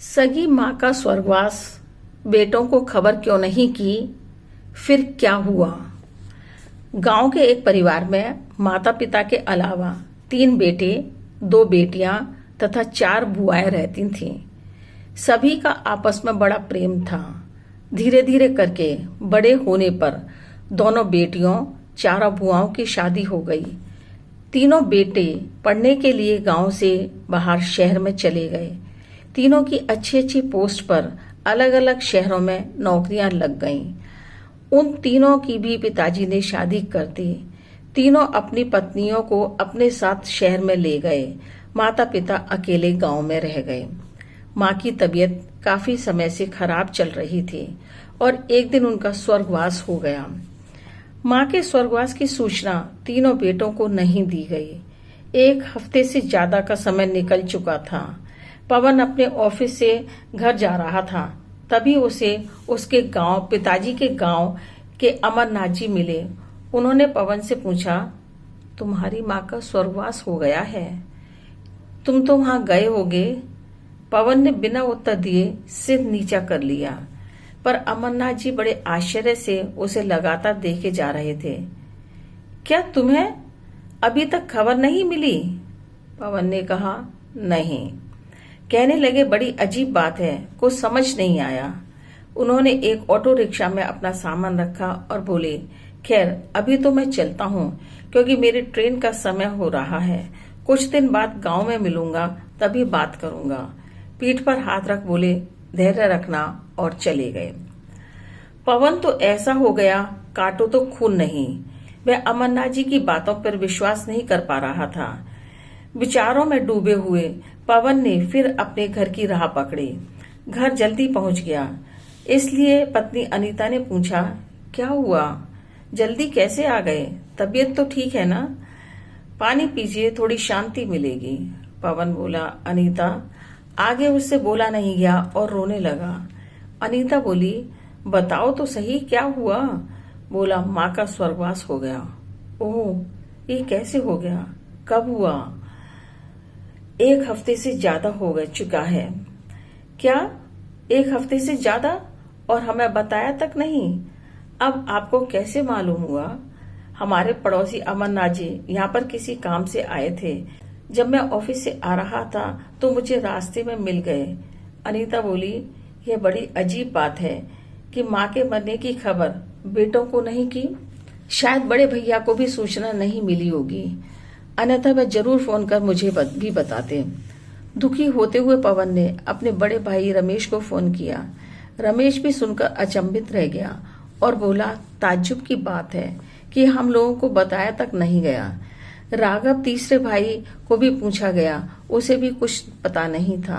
सगी माँ का स्वर्गवास, बेटों को खबर क्यों नहीं की? फिर क्या हुआ? गांव के एक परिवार में माता पिता के अलावा 3 बेटे, 2 बेटियां तथा 4 बुआएं रहती थीं। सभी का आपस में बड़ा प्रेम था। धीरे धीरे करके बड़े होने पर दोनों बेटियों, चारों बुआओं की शादी हो गई। तीनों बेटे पढ़ने के लिए गांव से बाहर शहर में चले गए। तीनों की अच्छी अच्छी पोस्ट पर अलग अलग शहरों में नौकरियां लग गईं। उन तीनों की भी पिताजी ने शादी कर दी। तीनों अपनी पत्नियों को अपने साथ शहर में ले गए। माता पिता अकेले गांव में रह गए। माँ की तबीयत काफी समय से खराब चल रही थी और एक दिन उनका स्वर्गवास हो गया। माँ के स्वर्गवास की सूचना तीनों बेटों को नहीं दी गई। 1 हफ्ते से ज्यादा का समय निकल चुका था। पवन अपने ऑफिस से घर जा रहा था, तभी उसे उसके गांव, पिताजी के गांव के अमरनाथ जी मिले। उन्होंने पवन से पूछा, तुम्हारी माँ का स्वर्गवास हो गया है, तुम तो वहां गए होगे? पवन ने बिना उत्तर दिए सिर नीचा कर लिया, पर अमरनाथ जी बड़े आश्चर्य से उसे लगातार देखे जा रहे थे। क्या तुम्हें अभी तक खबर नहीं मिली? पवन ने कहा, नहीं। कहने लगे, बड़ी अजीब बात है, कुछ समझ नहीं आया। उन्होंने एक ऑटो रिक्शा में अपना सामान रखा और बोले, खैर अभी तो मैं चलता हूँ क्योंकि मेरी ट्रेन का समय हो रहा है। कुछ दिन बाद गांव में मिलूंगा, तभी बात करूंगा। पीठ पर हाथ रख बोले, धैर्य रखना, और चले गए। पवन तो ऐसा हो गया, काटो तो खून नहीं। वह अमरनाथ जी की बातों पर विश्वास नहीं कर पा रहा था। विचारों में डूबे हुए पवन ने फिर अपने घर की राह पकड़ी। घर जल्दी पहुंच गया, इसलिए पत्नी अनीता ने पूछा, क्या हुआ, जल्दी कैसे आ गए? तबीयत तो ठीक है ना? पानी पीजिए, थोड़ी शांति मिलेगी। पवन बोला, अनीता। आगे उससे बोला नहीं गया और रोने लगा। अनीता बोली, बताओ तो सही, क्या हुआ? बोला, माँ का स्वर्गवास हो गया। ओह, ये कैसे हो गया, कब हुआ? 1 हफ्ते से ज्यादा हो गया चुका है। क्या 1 हफ्ते से ज्यादा? और हमें बताया तक नहीं? अब आपको कैसे मालूम हुआ? हमारे पड़ोसी अमरनाथ जी यहाँ पर किसी काम से आए थे। जब मैं ऑफिस से आ रहा था तो मुझे रास्ते में मिल गए। अनीता बोली, यह बड़ी अजीब बात है कि माँ के मरने की खबर बेटों को नहीं की। शायद बड़े भैया को भी सूचना नहीं मिली होगी, अन्यथा वह जरूर फोन कर मुझे भी बताते। दुखी होते हुए पवन ने अपने बड़े भाई रमेश को फोन किया। रमेश भी सुनकर अचंभित रह गया और बोला, ताज्जुब की बात है कि हम लोगों को बताया तक नहीं गया। राघव, तीसरे भाई को भी पूछा गया, उसे भी कुछ पता नहीं था।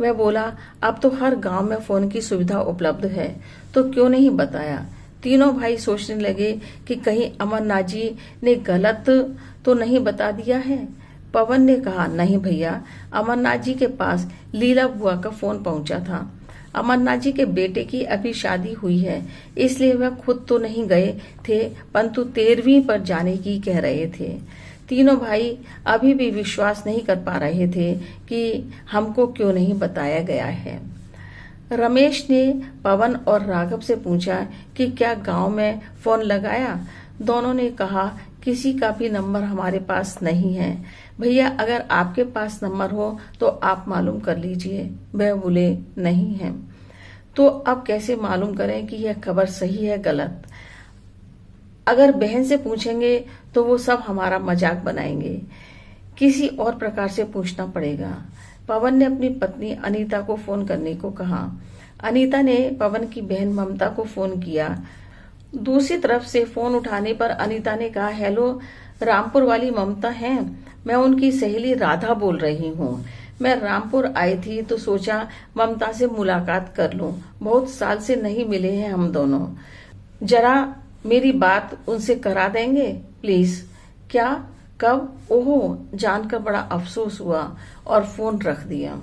वह बोला, अब तो हर गांव में फोन की सुविधा उपलब्ध है, तो क्यों नहीं बताया? तीनों भाई सोचने लगे कि कहीं अमरनाथ जी ने गलत तो नहीं बता दिया है। पवन ने कहा, नहीं भैया, अमरनाथ जी के पास लीला बुआ का फोन पहुंचा था। अमरनाथ जी के बेटे की अभी शादी हुई है, इसलिए वह खुद तो नहीं गए थे, परंतु 13वीं पर जाने की कह रहे थे। तीनों भाई अभी भी विश्वास नहीं कर पा रहे थे कि हमको क्यों नहीं बताया गया है। रमेश ने पवन और राघव से पूछा कि क्या गांव में फोन लगाया? दोनों ने कहा, किसी का भी नंबर हमारे पास नहीं है। भैया, अगर आपके पास नंबर हो तो आप मालूम कर लीजिए। वह बोले, नहीं है। तो अब कैसे मालूम करें कि यह खबर सही है गलत? अगर बहन से पूछेंगे तो वो सब हमारा मजाक बनाएंगे। किसी और प्रकार से पूछना पड़ेगा। पवन ने अपनी पत्नी अनीता को फोन करने को कहा। अनीता ने पवन की बहन ममता को फोन किया। दूसरी तरफ से फोन उठाने पर अनीता ने कहा, हेलो, रामपुर वाली ममता है? मैं उनकी सहेली राधा बोल रही हूँ। मैं रामपुर आई थी तो सोचा ममता से मुलाकात कर लूं। बहुत साल से नहीं मिले हैं हम दोनों। जरा मेरी बात उनसे करा देंगे प्लीज? क्या, कब? ओहो, जानकर बड़ा अफसोस हुआ और फोन रख दिया।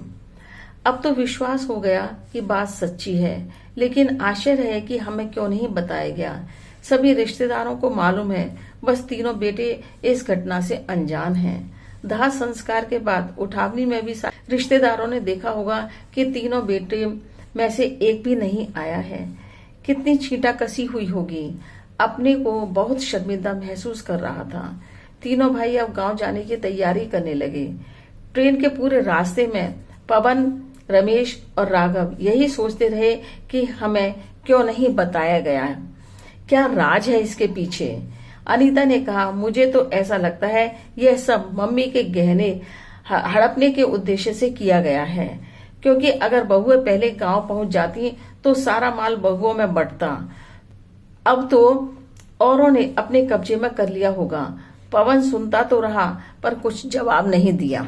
अब तो विश्वास हो गया कि बात सच्ची है, लेकिन आश्चर्य है कि हमें क्यों नहीं बताया गया। सभी रिश्तेदारों को मालूम है, बस तीनों बेटे इस घटना से अनजान हैं। दाह संस्कार के बाद उठावनी में भी रिश्तेदारों ने देखा होगा कि तीनों बेटे में से एक भी नहीं आया है। कितनी छींटा कसी हुई होगी। अपने को बहुत शर्मिंदा महसूस कर रहा था। तीनों भाई अब गांव जाने की तैयारी करने लगे। ट्रेन के पूरे रास्ते में पवन, रमेश और राघव यही सोचते रहे कि हमें क्यों नहीं बताया गया, क्या राज है इसके पीछे। अनीता ने कहा, मुझे तो ऐसा लगता है यह सब मम्मी के गहने हड़पने के उद्देश्य से किया गया है, क्योंकि अगर बहुएं पहले गांव पहुंच जाती तो सारा माल बहुओं में बंटता। अब तो औरों ने अपने कब्जे में कर लिया होगा। पवन सुनता तो रहा पर कुछ जवाब नहीं दिया।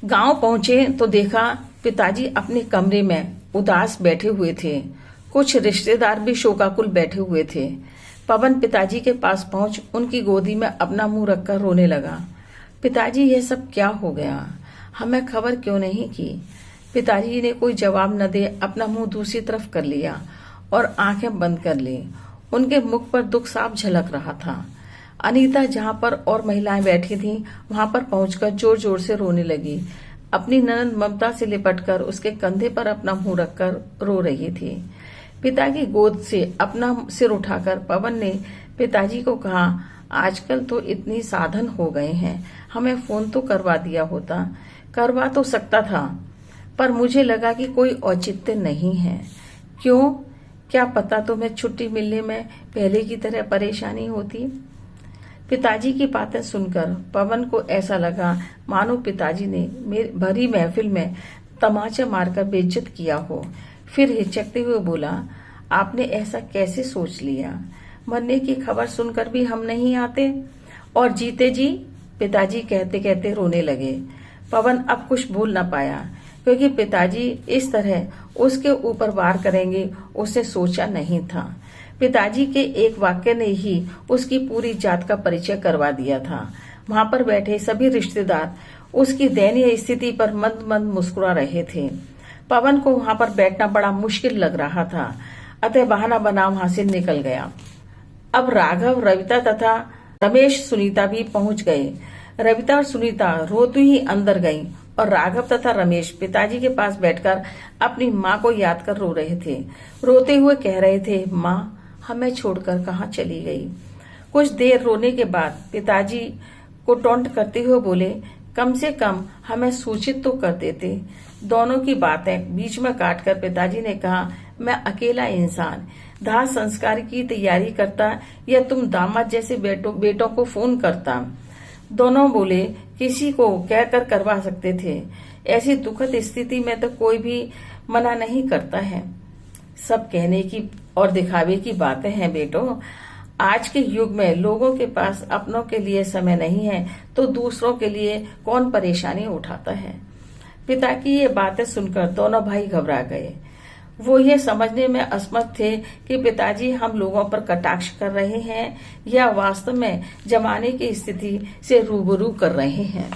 गांव पहुंचे तो देखा पिताजी अपने कमरे में उदास बैठे हुए थे। कुछ रिश्तेदार भी शोकाकुल बैठे हुए थे। पवन पिताजी के पास पहुंच उनकी गोदी में अपना मुंह रखकर रोने लगा। पिताजी, यह सब क्या हो गया? हमें खबर क्यों नहीं की? पिताजी ने कोई जवाब न दे अपना मुंह दूसरी तरफ कर लिया और आंखें बंद कर ली। उनके मुख पर दुख साफ झलक रहा था। अनीता जहां पर और महिलाएं बैठी थीं, वहां पर पहुंचकर जोर जोर से रोने लगी। अपनी ननद ममता से लिपटकर उसके कंधे पर अपना मुंह रखकर रो रही थी। पिता की गोद से अपना सिर उठाकर पवन ने पिताजी को कहा, आजकल तो इतनी साधन हो गए हैं, हमें फोन तो करवा दिया होता। करवा तो सकता था, पर मुझे लगा कि कोई औचित्य नहीं है। क्यों? क्या पता तुम्हें छुट्टी मिलने में पहले की तरह परेशानी होती। पिताजी की बातें सुनकर पवन को ऐसा लगा मानो पिताजी ने भरी महफिल में तमाचा मारकर बेइज्जत किया हो। फिर हिचकते हुए बोला, आपने ऐसा कैसे सोच लिया? मरने की खबर सुनकर भी हम नहीं आते? और जीते जी? पिताजी कहते कहते रोने लगे। पवन अब कुछ बोल न पाया, क्योंकि पिताजी इस तरह उसके ऊपर वार करेंगे उसने सोचा नहीं था। पिताजी के एक वाक्य ने ही उसकी पूरी जात का परिचय करवा दिया था। वहां पर बैठे सभी रिश्तेदार उसकी दयनीय स्थिति पर मंद मंद मुस्कुरा रहे थे। पवन को वहां पर बैठना बड़ा मुश्किल लग रहा था, अतः बहाना बना वहां से निकल गया। अब राघव, रविता तथा रमेश, सुनीता भी पहुंच गए। रविता और सुनीता रोती ही अंदर गईं और राघव तथा रमेश पिताजी के पास बैठकर अपनी माँ को याद कर रो रहे थे। रोते हुए कह रहे थे, माँ हमें छोड़कर कहाँ चली गई। कुछ देर रोने के बाद पिताजी को टोंट करते हुए बोले, कम से कम हमें सूचित तो कर देते। दोनों की बातें बीच में काटकर पिताजी ने कहा, मैं अकेला इंसान दाह संस्कार की तैयारी करता या तुम दामाद जैसे बेटों को फोन करता। दोनों बोले, किसी को कहकर करवा सकते थे। ऐसी दुखद स्थिति में तो कोई भी मना नहीं करता है। सब कहने की और दिखावे की बातें हैं बेटो। आज के युग में लोगों के पास अपनों के लिए समय नहीं है तो दूसरों के लिए कौन परेशानी उठाता है। पिता की ये बातें सुनकर दोनों भाई घबरा गए। वो ये समझने में असमर्थ थे कि पिताजी हम लोगों पर कटाक्ष कर रहे हैं या वास्तव में जमाने की स्थिति से रूबरू कर रहे हैं।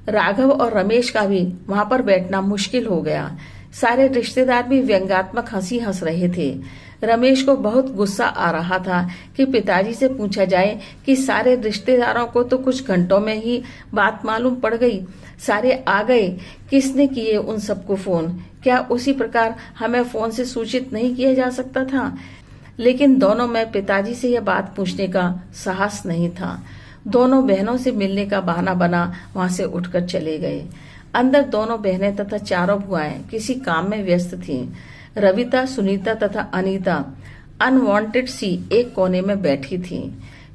राघव और रमेश का भी वहां पर बैठना मुश्किल हो गया। सारे रिश्तेदार भी व्यंग्यात्मक हंसी हंस रहे थे। रमेश को बहुत गुस्सा आ रहा था कि पिताजी से पूछा जाए कि सारे रिश्तेदारों को तो कुछ घंटों में ही बात मालूम पड़ गई, सारे आ गए, किसने किए उन सबको फोन? क्या उसी प्रकार हमें फोन से सूचित नहीं किया जा सकता था? लेकिन दोनों में पिताजी से यह बात पूछने का साहस नहीं था। दोनों बहनों से मिलने का बहाना बना वहां से उठकर चले गए। अंदर दोनों बहनें तथा चारों बुआएं किसी काम में व्यस्त थीं। रविता, सुनीता तथा अनीता अनवांटेड सी एक कोने में बैठी थीं।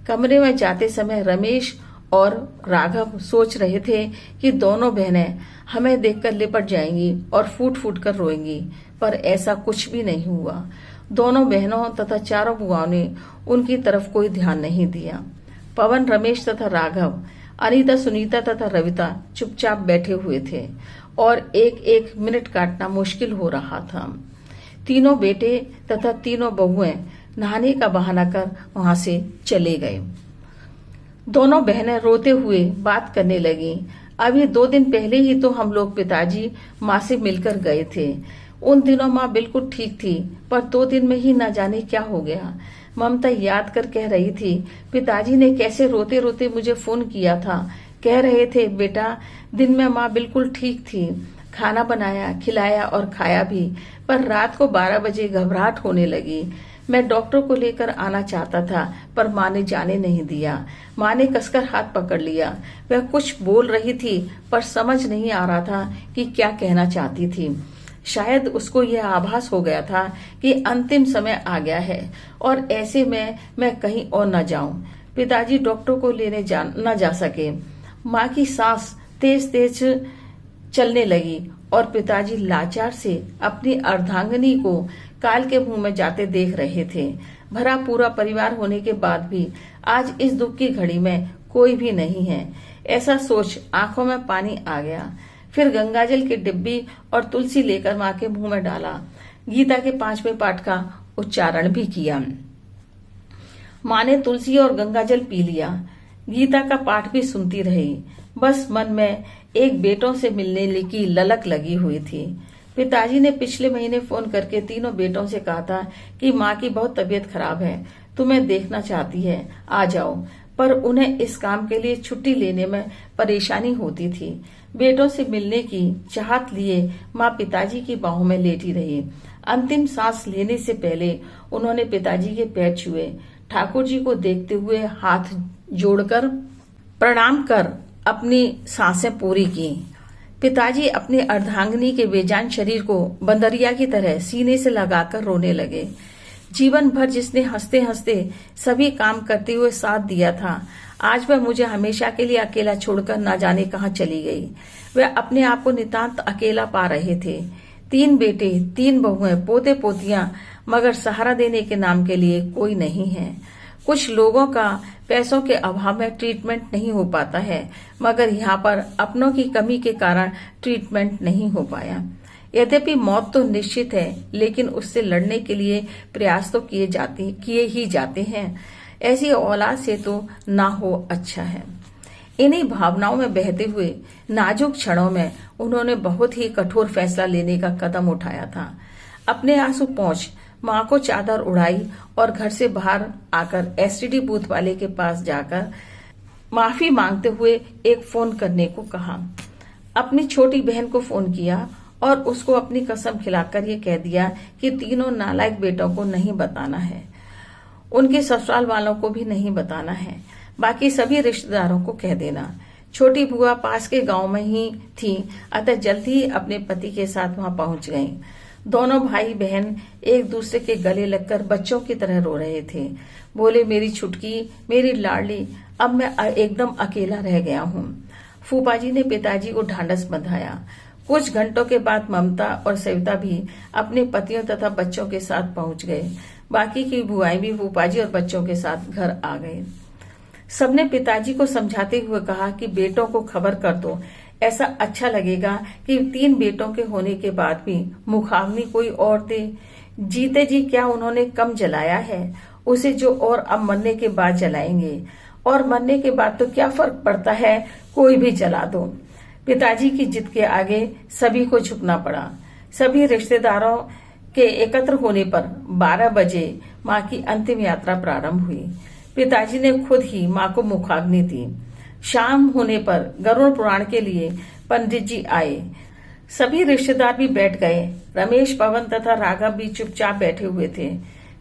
कमरे में जाते समय रमेश और राघव सोच रहे थे कि दोनों बहनें हमें देखकर लिपट जाएंगी और फूट फूट कर रोएंगी, पर ऐसा कुछ भी नहीं हुआ। दोनों बहनों तथा चारों बुआओं ने उनकी तरफ कोई ध्यान नहीं दिया। पवन, रमेश तथा राघव, अनीता, सुनीता तथा रविता चुपचाप बैठे हुए थे और एक एक मिनट काटना मुश्किल हो रहा था। तीनों बेटे तथा तीनों बहुएं नहाने का बहाना कर वहां से चले गए। दोनों बहनें रोते हुए बात करने लगी। अभी 2 दिन पहले ही तो हम लोग पिताजी माँ से मिलकर गए थे। उन दिनों माँ बिल्कुल ठीक थी, पर 2 दिन में ही न जाने क्या हो गया। ममता याद कर कह रही थी, पिताजी ने कैसे रोते रोते मुझे फोन किया था कह रहे थे, बेटा दिन में माँ बिल्कुल ठीक थी, खाना बनाया, खिलाया और खाया भी, पर रात को 12 बजे घबराहट होने लगी। मैं डॉक्टर को लेकर आना चाहता था, पर माँ ने जाने नहीं दिया। माँ ने कसकर हाथ पकड़ लिया। वह कुछ बोल रही थी, पर समझ नहीं आ रहा था कि क्या कहना चाहती थी। शायद उसको यह आभास हो गया था कि अंतिम समय आ गया है और ऐसे में मैं कहीं और न जाऊं। पिताजी डॉक्टर को लेने न जा सके। माँ की सांस तेज तेज चलने लगी और पिताजी लाचार से अपनी अर्धांगिनी को काल के मुंह में जाते देख रहे थे। भरा पूरा परिवार होने के बाद भी आज इस दुख की घड़ी में कोई भी नहीं है, ऐसा सोच आंखों में पानी आ गया। फिर गंगाजल की डिब्बी और तुलसी लेकर माँ के मुंह में डाला। गीता के 5वें पाठ का उच्चारण भी किया। माँ ने तुलसी और गंगाजल पी लिया। गीता का पाठ भी सुनती रही। बस मन में एक बेटों से मिलने की ललक लगी हुई थी। पिताजी ने पिछले महीने फोन करके तीनों बेटों से कहा था कि माँ की बहुत तबीयत खराब है, तुम्हें देखना चाहती है, आ जाओ। पर उन्हें इस काम के लिए छुट्टी लेने में परेशानी होती थी। बेटों से मिलने की चाहत लिए माँ पिताजी की बाहों में लेटी रही। अंतिम सांस लेने से पहले उन्होंने पिताजी के पैर छुए। ठाकुर जी को देखते हुए हाथ जोड़कर प्रणाम कर अपनी सांसें पूरी की। पिताजी अपनी अर्धांगिनी के बेजान शरीर को बंदरिया की तरह सीने से लगाकर रोने लगे। जीवन भर जिसने हंसते हंसते सभी काम करते हुए साथ दिया था, आज वह मुझे हमेशा के लिए अकेला छोड़कर न जाने कहाँ चली गई। वह अपने आप को नितांत अकेला पा रहे थे। 3 बेटे, 3 बहुएं, पोते पोतियां, मगर सहारा देने के नाम के लिए कोई नहीं है। कुछ लोगों का पैसों के अभाव में ट्रीटमेंट नहीं हो पाता है, मगर यहाँ पर अपनों की कमी के कारण ट्रीटमेंट नहीं हो पाया। यद्यपि मौत तो निश्चित है, लेकिन उससे लड़ने के लिए प्रयास तो किए ही जाते हैं। ऐसी औलाद से तो ना हो अच्छा है। इन्हीं भावनाओं में बहते हुए नाजुक क्षणों में उन्होंने बहुत ही कठोर फैसला लेने का कदम उठाया था। अपने आंसू पहुंच माँ को चादर उड़ाई और घर से बाहर आकर एसटीडी बूथ वाले के पास जाकर माफी मांगते हुए एक फोन करने को कहा। अपनी छोटी बहन को फोन किया और उसको अपनी कसम खिलाकर ये कह दिया कि तीनों नालायक बेटों को नहीं बताना है, उनके ससुराल वालों को भी नहीं बताना है, बाकी सभी रिश्तेदारों को कह देना। छोटी बुआ पास के गांव में ही थी, अतः जल्दी ही अपने पति के साथ वहां पहुंच गईं। दोनों भाई बहन एक दूसरे के गले लगकर बच्चों की तरह रो रहे थे। बोले, मेरी छुटकी, मेरी लाडली, अब मैं एकदम अकेला रह गया हूँ। फूफा जी ने पिताजी को ढांढस बंधाया। कुछ घंटों के बाद ममता और सविता भी अपने पतियों तथा बच्चों के साथ पहुंच गए। बाकी की बुआएं भी फूफाजी और बच्चों के साथ घर आ गए। सबने पिताजी को समझाते हुए कहा कि बेटों को खबर कर दो, ऐसा अच्छा लगेगा कि 3 बेटों के होने के बाद भी मुखाग्नि कोई और दे। जीते जी क्या उन्होंने कम जलाया है, उसे जो और अब मरने के बाद जलाएंगे, और मरने के बाद तो क्या फर्क पड़ता है, कोई भी जला दो। पिताजी की जिद के आगे सभी को झुकना पड़ा। सभी रिश्तेदारों के एकत्र होने पर 12 बजे माँ की अंतिम यात्रा प्रारंभ हुई। पिताजी ने खुद ही माँ को मुखाग्नि दी। शाम होने पर गरुड़ पुराण के लिए पंडित जी आए। सभी रिश्तेदार भी बैठ गए। रमेश, पवन तथा राघव भी चुपचाप बैठे हुए थे।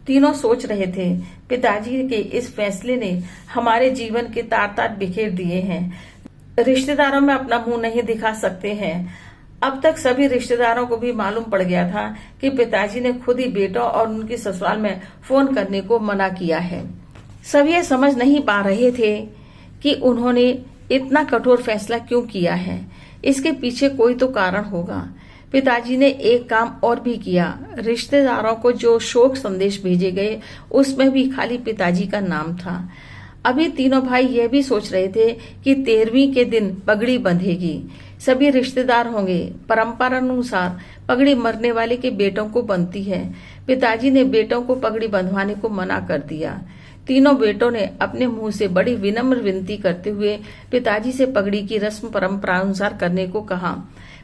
तीनों सोच रहे थे, पिताजी के इस फैसले ने हमारे जीवन के तार तार बिखेर दिए हैं। रिश्तेदारों में अपना मुंह नहीं दिखा सकते हैं। अब तक सभी रिश्तेदारों को भी मालूम पड़ गया था कि पिताजी ने खुद ही बेटों और उनके ससुराल में फोन करने को मना किया है। सब ये समझ नहीं पा रहे थे कि उन्होंने इतना कठोर फैसला क्यों किया है। इसके पीछे कोई तो कारण होगा। पिताजी ने एक काम और भी किया। रिश्तेदारों को जो शोक संदेश भेजे गए, उसमें भी खाली पिताजी का नाम था। अभी तीनों भाई यह भी सोच रहे थे कि 13वीं के दिन पगड़ी बंधेगी, सभी रिश्तेदार होंगे। परंपरा अनुसार पगड़ी मरने वाले के बेटों को बनती है। पिताजी ने बेटों को पगड़ी बंधवाने को मना कर दिया। तीनों बेटों ने अपने मुंह से बड़ी विनम्र विनती करते हुए पिताजी से पगड़ी की रस्म परंपरा अनुसार करने को कहा,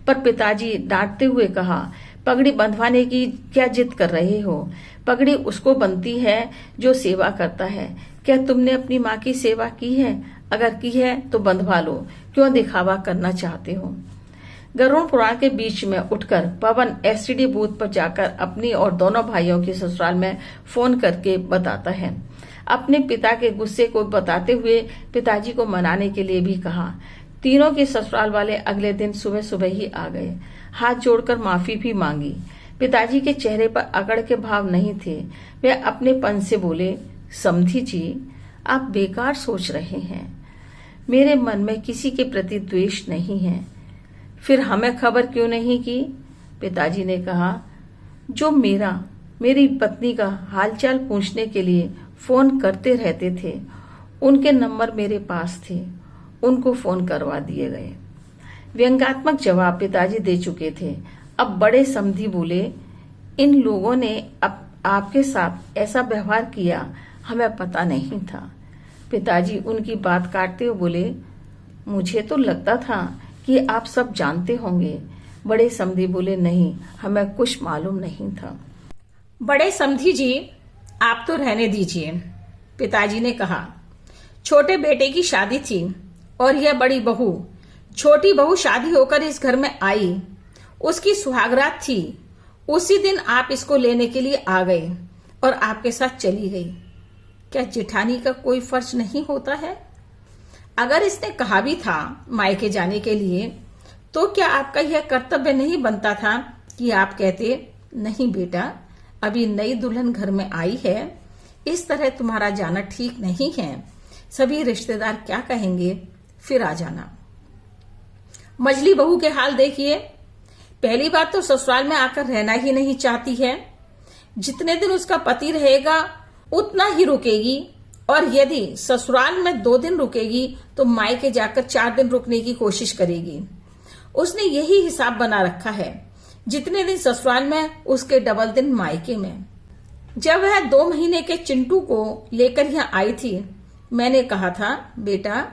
पर पिताजी डांटते हुए कहा, पगड़ी बंधवाने की क्या जिद कर रहे हो? पगड़ी उसको बनती है जो सेवा करता है। क्या तुमने अपनी माँ की सेवा की है? अगर की है तो बंधवा लो, क्यों दिखावा करना चाहते हो। गरुड़ पुराण के बीच में उठकर पवन एसटीडी बूथ पर जाकर अपनी और दोनों भाइयों के ससुराल में फोन करके बताता है। अपने पिता के गुस्से को बताते हुए पिताजी को मनाने के लिए भी कहा। तीनों के ससुराल वाले अगले दिन सुबह सुबह ही आ गए, हाथ जोड़कर माफी भी मांगी। पिताजी के चेहरे पर अकड़ के भाव नहीं थे। वे अपने पन से बोले, समधी जी, आप बेकार सोच रहे हैं। मेरे मन में किसी के प्रति द्वेष नहीं है। फिर हमें खबर क्यों नहीं की? पिताजी ने कहा, जो मेरी पत्नी का हालचाल पूछने के लिए फोन करते रहते थे, उनके नंबर मेरे पास थे, उनको फोन करवा दिए गए। व्यंग्यात्मक जवाब पिताजी दे चुके थे। अब बड़े समधी बोले, इन लोगों ने आपके साथ ऐसा व्यवहार किया, हमें पता नहीं था। पिताजी उनकी बात काटते हुए बोले, मुझे तो लगता था कि आप सब जानते होंगे। बड़े समधी बोले, नहीं, हमें कुछ मालूम नहीं था। बड़े समधी जी, आप तो रहने दीजिए। पिताजी ने कहा, छोटे बेटे की शादी थी और यह बड़ी बहू, छोटी बहू शादी होकर इस घर में आई, उसकी सुहागरात थी। उसी दिन आप इसको लेने के लिए आ गए और आपके साथ चली गई। क्या जेठानी का कोई फर्ज नहीं होता है? अगर इसने कहा भी था मायके जाने के लिए, तो क्या आपका यह कर्तव्य नहीं बनता था कि आप कहते, नहीं बेटा, अभी नई दुल्हन घर में आई है, इस तरह तुम्हारा जाना ठीक नहीं है, सभी रिश्तेदार क्या कहेंगे, फिर आ जाना। मजली बहू के हाल देखिए। पहली बात तो ससुराल में आकर रहना ही नहीं चाहती है। जितने दिन उसका पति रहेगा उतना ही रुकेगी, और यदि ससुराल में 2 दिन रुकेगी तो मायके जाकर 4 दिन रुकने की कोशिश करेगी। उसने यही हिसाब बना रखा है, जितने दिन ससुराल में उसके डबल दिन मायके में। जब वह 2 महीने के चिंटू को लेकर यहाँ आई थी, मैंने कहा था, बेटा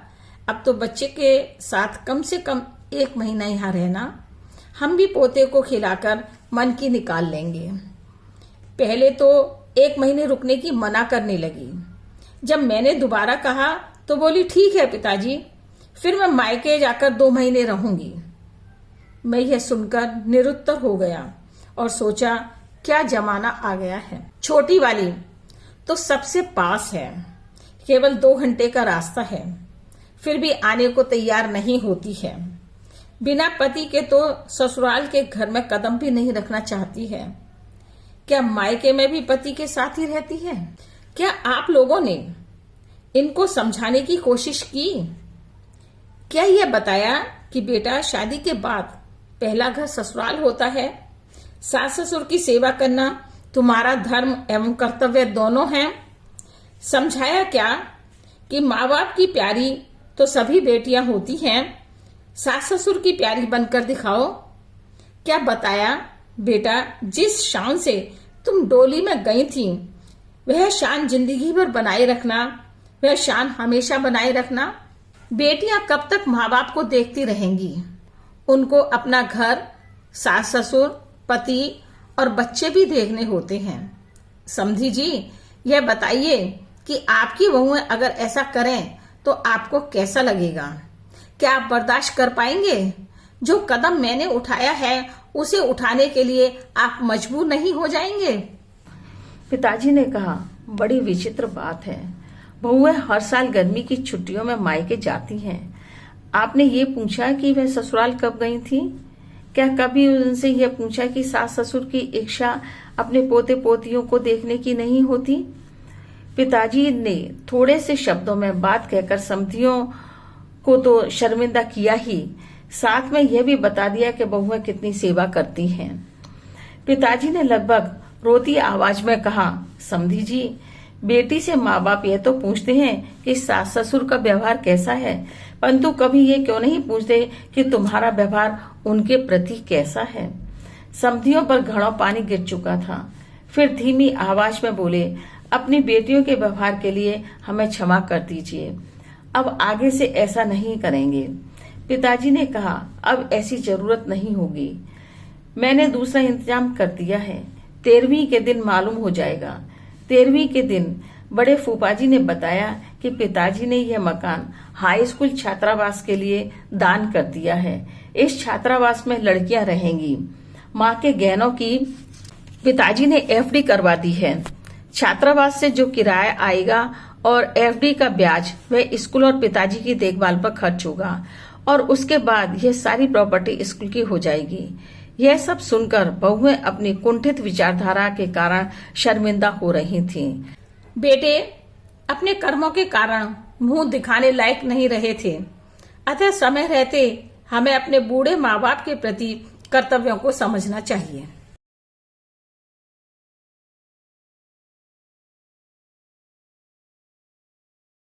अब तो बच्चे के साथ कम से कम 1 महीना यहाँ रहना, हम भी पोते को खिलाकर मन की निकाल लेंगे। पहले तो 1 महीने रुकने की मना करने लगी। जब मैंने दोबारा कहा तो बोली, ठीक है पिताजी, फिर मैं मायके जाकर 2 महीने रहूंगी। मैं यह सुनकर निरुत्तर हो गया और सोचा, क्या जमाना आ गया है। छोटी वाली तो सबसे पास है, केवल 2 घंटे का रास्ता है, फिर भी आने को तैयार नहीं होती है। बिना पति के तो ससुराल के घर में कदम भी नहीं रखना चाहती है। क्या मायके में भी पति के साथ ही रहती है? क्या आप लोगों ने इनको समझाने की कोशिश की? क्या यह बताया कि बेटा, शादी के बाद पहला घर ससुराल होता है, सास ससुर की सेवा करना तुम्हारा धर्म एवं कर्तव्य दोनों है? समझाया क्या कि माँ बाप की प्यारी तो सभी बेटियां होती हैं, सास ससुर की प्यारी बनकर दिखाओ? क्या बताया, बेटा, जिस शान से तुम डोली में गई थी, वह शान जिंदगी भर बनाए रखना, वह शान हमेशा बनाए रखना। बेटियां कब तक माँ बाप को देखती रहेंगी? उनको अपना घर, सास ससुर, पति और बच्चे भी देखने होते हैं। समधी जी, यह बताइए कि आपकी बहुएं अगर ऐसा करें तो आपको कैसा लगेगा? क्या आप बर्दाश्त कर पाएंगे? जो कदम मैंने उठाया है उसे उठाने के लिए आप मजबूर नहीं हो जाएंगे? पिताजी ने कहा, बड़ी विचित्र बात है। बहुएं हर साल गर्मी की छुट्टियों में मायके जाती हैं। आपने ये पूछा कि वह ससुराल कब गई थी? क्या कभी उनसे यह पूछा कि सास ससुर की इच्छा अपने पोते पोतियों को देखने की नहीं होती? पिताजी ने थोड़े से शब्दों में बात कहकर समधियों को तो शर्मिंदा किया ही, साथ में यह भी बता दिया कि बहुएं कितनी सेवा करती हैं। पिताजी ने लगभग रोती आवाज में कहा, समधी जी, बेटी से माँ बाप यह तो पूछते हैं कि सास ससुर का व्यवहार कैसा है, परंतु कभी ये क्यों नहीं पूछते कि तुम्हारा व्यवहार उनके प्रति कैसा है। समधियों पर घड़ों पानी गिर चुका था। फिर धीमी आवाज में बोले, अपनी बेटियों के व्यवहार के लिए हमें क्षमा कर दीजिए, अब आगे से ऐसा नहीं करेंगे। पिताजी ने कहा, अब ऐसी जरूरत नहीं होगी, मैंने दूसरा इंतजाम कर दिया है। 13वीं के दिन मालूम हो जाएगा। 13वीं के दिन बड़े फूफाजी ने बताया कि पिताजी ने यह मकान हाई स्कूल छात्रावास के लिए दान कर दिया है। इस छात्रावास में लड़कियां रहेंगी। माँ के गहनों की पिताजी ने एफडी करवा दी है। छात्रावास से जो किराया आएगा और एफडी का ब्याज वह स्कूल और पिताजी की देखभाल पर खर्च होगा और उसके बाद यह सारी प्रॉपर्टी स्कूल की हो जाएगी। यह सब सुनकर बहुएं अपनी कुंठित विचारधारा के कारण शर्मिंदा हो रही थीं। बेटे अपने कर्मों के कारण मुंह दिखाने लायक नहीं रहे थे, अतः समय रहते हमें अपने बूढ़े माँ बाप के प्रति कर्तव्यों को समझना चाहिए।